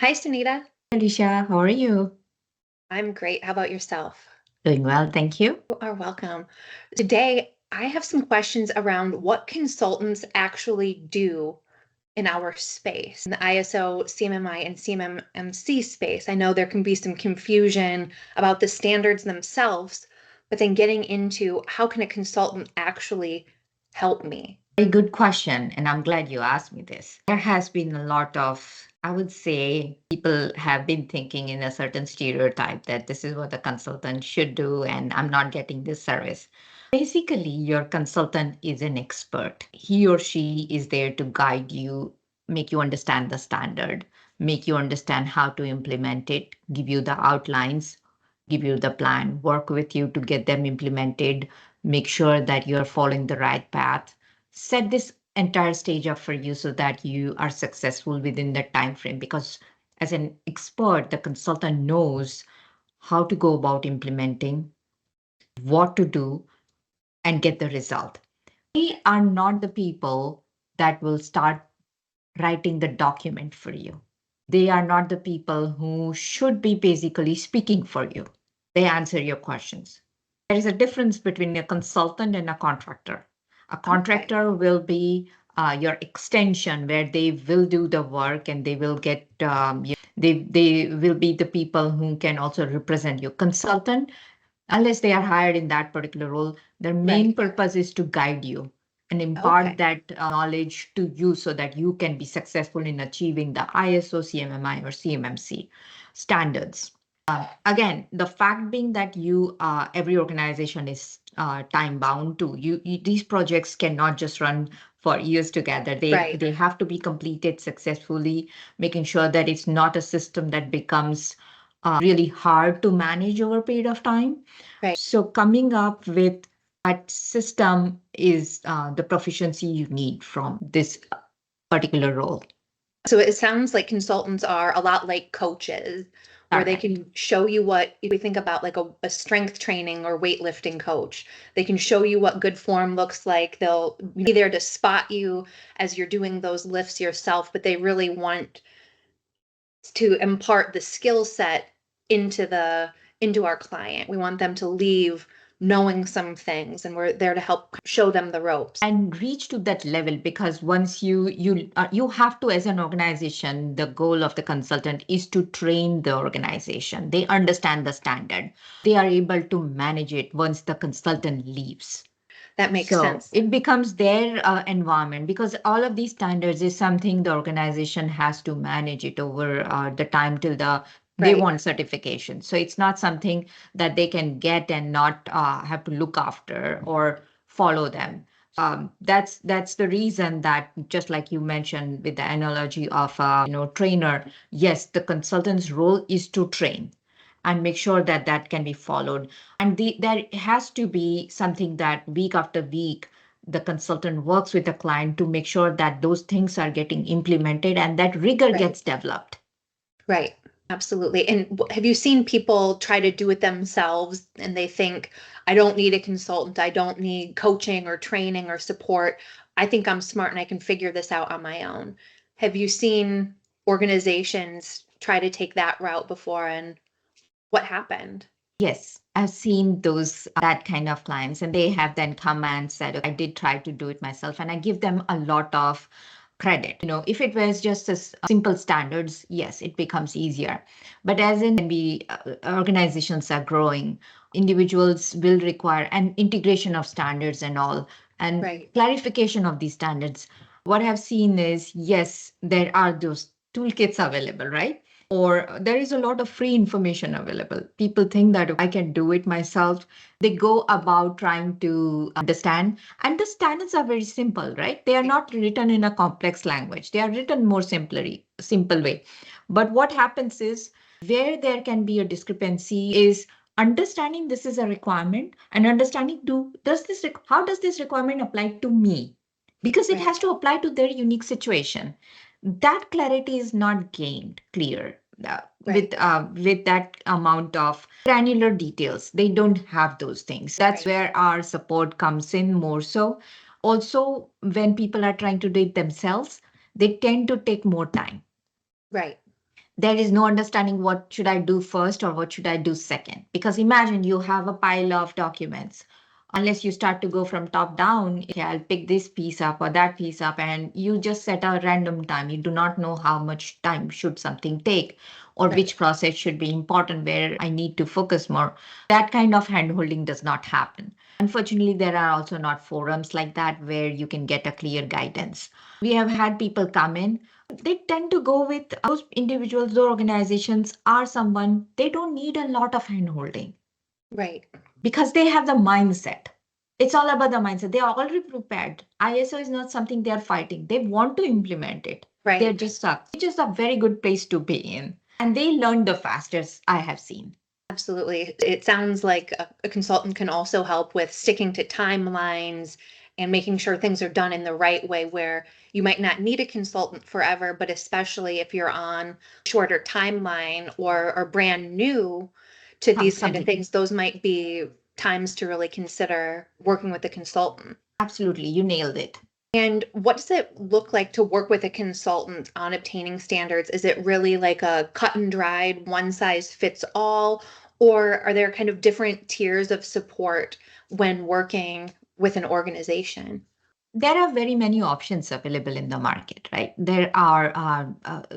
Hi, Sunita. Alicia, how are you? I'm great. How about yourself? Doing well, thank you. You are welcome. Today, I have some questions around what consultants actually do in our space, in the ISO, CMMI, and CMMC space. I know there can be some confusion about the standards themselves, but then getting into how can a consultant actually help me? Very good question, and I'm glad you asked me this. There has been a lot of, I would say, people have been thinking in a certain stereotype that this is what a consultant should do, and I'm not getting this service. Basically, your consultant is an expert. He or she is there to guide you, make you understand the standard, make you understand how to implement it, give you the outlines, give you the plan, work with you to get them implemented, make sure that you're following the right path, set this entire stage up for you so that you are successful within that time frame. Because as an expert, the consultant knows how to go about implementing, what to do, and get the result. We are not the people that will start writing the document for you. They are not the people who should be basically speaking for you. They answer your questions. There is a difference between a consultant and a contractor. A contractor will be your extension where they will do the work and they will get, they will be the people who can also represent you. Consultant, unless they are hired in that particular role, their main purpose is to guide you and impart that knowledge to you so that you can be successful in achieving the ISO, CMMI, or CMMC standards. Again, the fact being that every organization is time bound too. These projects cannot just run for years together. They have to be completed successfully, making sure that it's not a system that becomes really hard to manage over a period of time. So coming up with that system is the proficiency you need from this particular role. So it sounds like consultants are a lot like coaches, where they can show you what, if we think about like a strength training or weightlifting coach, they can show you what good form looks like. They'll be there to spot you as you're doing those lifts yourself, but they really want to impart the skill set into our client. We want them to leave knowing some things, and we're there to help show them the ropes and reach to that level. Because once you have to, as an organization, the goal of the consultant is to train the organization. They understand the standard, they are able to manage it once the consultant leaves. That makes sense. It becomes their environment, because all of these standards is something the organization has to manage it over the time till they want certification. So it's not something that they can get and not have to look after or follow them. That's the reason that, just like you mentioned with the analogy of trainer, yes, the consultant's role is to train and make sure that that can be followed. And there has to be something that week after week, the consultant works with the client to make sure that those things are getting implemented and that rigor gets developed. Right. Absolutely. And have you seen people try to do it themselves and they think, I don't need a consultant, I don't need coaching or training or support. I think I'm smart and I can figure this out on my own. Have you seen organizations try to take that route before, and what happened? Yes, I've seen that kind of clients, and they have then come and said, okay, I did try to do it myself, and I give them a lot of credit. If it was just as simple standards, yes, it becomes easier. But as in organizations are growing, individuals will require an integration of standards and all, and clarification of these standards. What I've seen is, yes, there are those toolkits available, right? Or there is a lot of free information available. People think that I can do it myself. They go about trying to understand. And the standards are very simple, right? They are not written in a complex language. They are written more simple way. But what happens is, where there can be a discrepancy is understanding this is a requirement and understanding how does this requirement apply to me? Because it has to apply to their unique situation. That clarity is not gained clear with that amount of granular details. They don't have those things. That's where our support comes in more so. Also, when people are trying to do it themselves, they tend to take more time. there is no understanding what should I do first or what should I do second. Because imagine you have a pile of documents. Unless you start to go from top down, okay, I'll pick this piece up or that piece up, and you just set a random time. You do not know how much time should something take or Right. which process should be important, where I need to focus more. That kind of handholding does not happen. Unfortunately, there are also not forums like that where you can get a clear guidance. We have had people come in, they tend to go with those individuals or organizations are someone they don't need a lot of handholding Right. because they have the mindset. It's all about the mindset. They are already prepared. ISO is not something they are fighting. They want to implement it. Right. They're just stuck. It's just a very good place to be in. And they learn the fastest I have seen. Absolutely. It sounds like a consultant can also help with sticking to timelines and making sure things are done in the right way, where you might not need a consultant forever, but especially if you're on shorter timeline or brand new to these kind of things, those might be times to really consider working with a consultant. Absolutely. You nailed it. And what does it look like to work with a consultant on obtaining standards? Is it really like a cut and dried, one size fits all? Or are there kind of different tiers of support when working with an organization? There are very many options available in the market, right? There are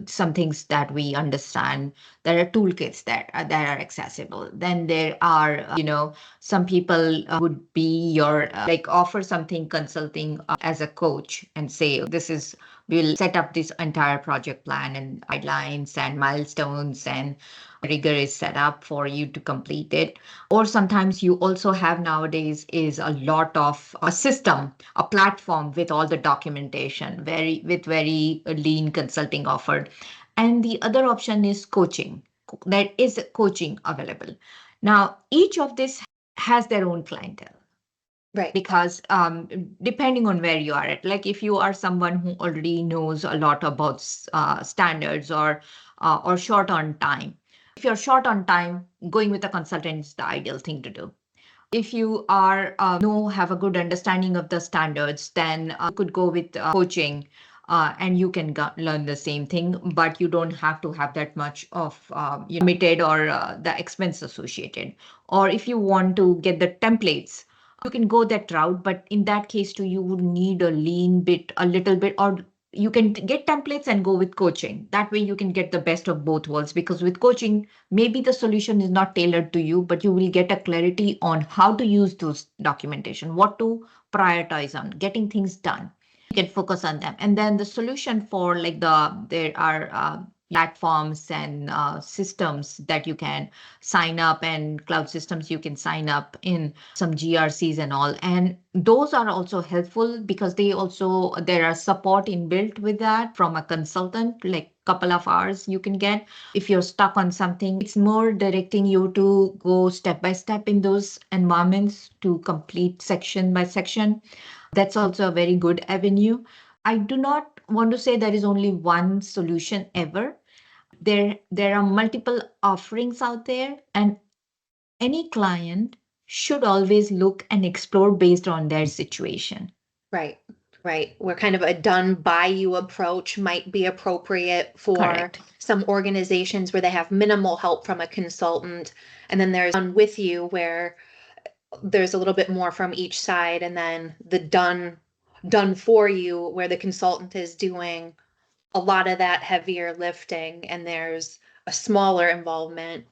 some things that we understand. There are toolkits that are accessible. Then there are, some people would be your like offer something consulting as a coach and say, we'll set up this entire project plan and guidelines and milestones and rigor is set up for you to complete it. Or sometimes you also have nowadays is a lot of a system, a platform with all the documentation, very lean consulting offered. And the other option is coaching. There is coaching available. Now, each of this has their own clientele. Right. Because depending on where you are at, like if you are someone who already knows a lot about standards or short on time, if you're short on time, going with a consultant is the ideal thing to do. If you are have a good understanding of the standards, then you could go with coaching, and you can learn the same thing, but you don't have to have that much of limited or the expense associated. Or if you want to get the templates, you can go that route, but in that case too, you would need a little bit, or you can get templates and go with coaching. That way you can get the best of both worlds, because with coaching, maybe the solution is not tailored to you, but you will get a clarity on how to use those documentation, what to prioritize on, getting things done. You can focus on them. And then the solution for there are platforms and systems that you can sign up, and cloud systems you can sign up in, some GRCs and all. And those are also helpful because there are support inbuilt with that from a consultant, like couple of hours you can get. If you're stuck on something, it's more directing you to go step by step in those environments to complete section by section. That's also a very good avenue. I do not want to say there is only one solution ever. There are multiple offerings out there, and any client should always look and explore based on their situation. Right. Right. Where kind of a done by you approach might be appropriate for Correct. some organizations where they have minimal help from a consultant. And then there's done with you where there's a little bit more from each side. And then the done for you where the consultant is doing a lot of that heavier lifting and there's a smaller involvement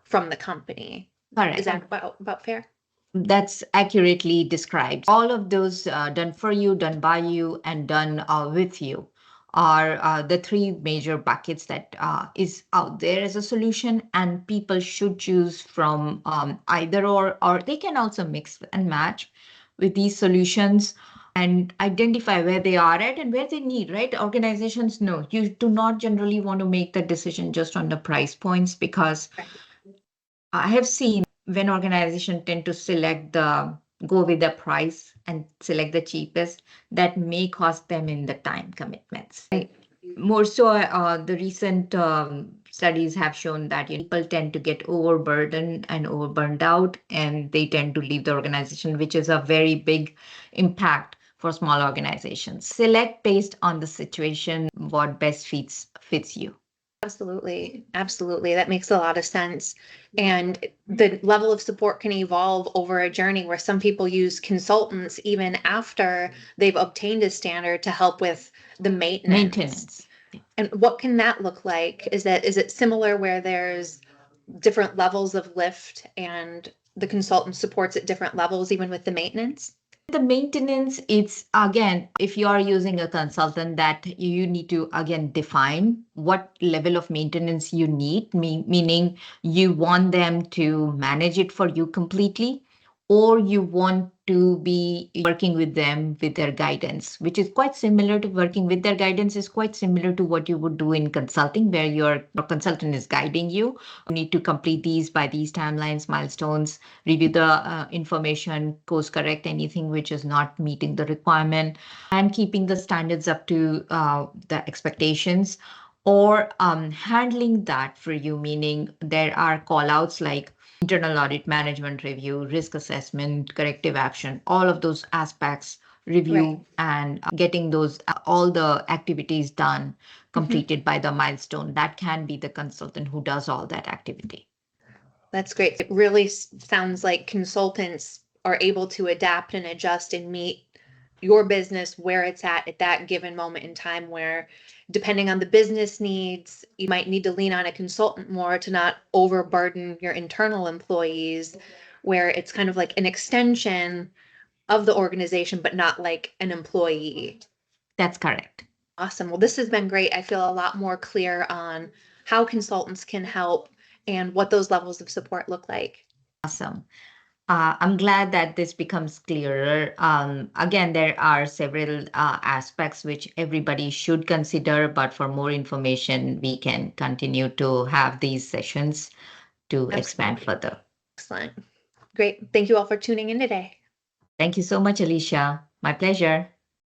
from the company. Correct. Is that about fair? That's accurately described. All of those done for you, done by you, and done with you are the three major buckets that is out there as a solution, and people should choose from either or they can also mix and match with these solutions and identify where they are at and where they need, right? Organizations know you do not generally want to make the decision just on the price points, because I have seen when organizations tend to go with the price and select the cheapest, that may cost them in the time commitments. Right. More so, the recent studies have shown that people tend to get overburdened and overburned out, and they tend to leave the organization, which is a very big impact for small organizations. Select based on the situation what best fits you. Absolutely. Absolutely. That makes a lot of sense. And the level of support can evolve over a journey where some people use consultants even after they've obtained a standard to help with the maintenance. Maintenance. And what can that look like? Is it similar where there's different levels of lift and the consultant supports at different levels, even with the maintenance? The maintenance, it's again, if you are using a consultant, that you need to again define what level of maintenance you need, meaning you want them to manage it for you completely, or you want to be working with them with their guidance, which is quite similar to working with their guidance, is quite similar to what you would do in consulting, where your consultant is guiding you. You need to complete these by these timelines, milestones, review the information, course correct anything which is not meeting the requirement, and keeping the standards up to the expectations, or handling that for you, meaning there are call outs like internal audit, management review, risk assessment, corrective action, all of those aspects review. Right. And getting those all the activities done, completed by the milestone. That can be the consultant who does all that activity. That's great. It really sounds like consultants are able to adapt and adjust and meet your business where it's at that given moment in time, where depending on the business needs, you might need to lean on a consultant more to not overburden your internal employees, where it's kind of like an extension of the organization, but not like an employee. That's correct. Awesome. Well, this has been great. I feel a lot more clear on how consultants can help and what those levels of support look like. Awesome. I'm glad that this becomes clearer. Again, there are several aspects which everybody should consider, but for more information, we can continue to have these sessions to expand Absolutely. further. Excellent. Great. Thank you all for tuning in today. Thank you so much, Alicia. My pleasure.